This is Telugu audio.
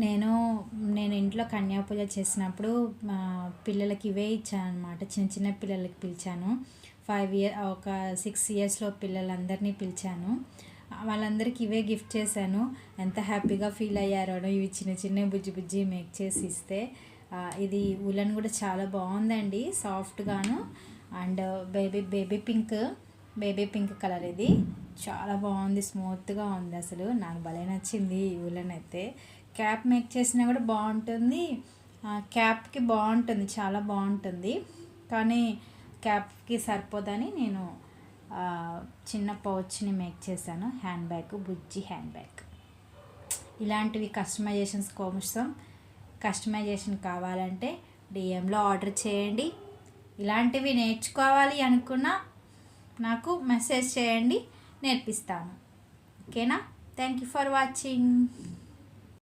నేను నేను ఇంట్లో కన్యా పూజ చేసినప్పుడు మా పిల్లలకి ఇవే ఇచ్చాను అనమాట. చిన్న చిన్న పిల్లలకి పిలిచాను. 5 ఇయర్ ఒక 6 ఇయర్స్లో పిల్లలందరినీ పిలిచాను. వాళ్ళందరికీ ఇవే గిఫ్ట్ చేశాను. ఎంత హ్యాపీగా ఫీల్ అయ్యారో ఇవి చిన్న చిన్న బుజ్జి బుజ్జి మేక్ చేసి ఇస్తే. ఇది ఉలన్ కూడా చాలా బాగుందండి, సాఫ్ట్గాను. అండ్ బేబీ పింక్ కలర్ ఇది చాలా బాగుంది, స్మూత్గా ఉంది. అసలు నాకు భలే నచ్చింది ఈ ఉలన్ అయితే. క్యాప్ మేక్ చేసినా కూడా బాగుంటుంది, క్యాప్కి బాగుంటుంది, చాలా బాగుంటుంది. కానీ క్యాప్కి సరిపోదని నేను చిన్న పౌచ్ని మేక్ చేశాను. హ్యాండ్ బ్యాగ్, బుజ్జి హ్యాండ్ బ్యాగ్. ఇలాంటివి కస్టమైజేషన్ కావాలంటే డిఎంలో ఆర్డర్ చేయండి. ఇలాంటివి నేర్చుకోవాలి అనుకున్నా నాకు మెసేజ్ చేయండి, నేర్పిస్తాను. ఓకేనా? Thank you for watching.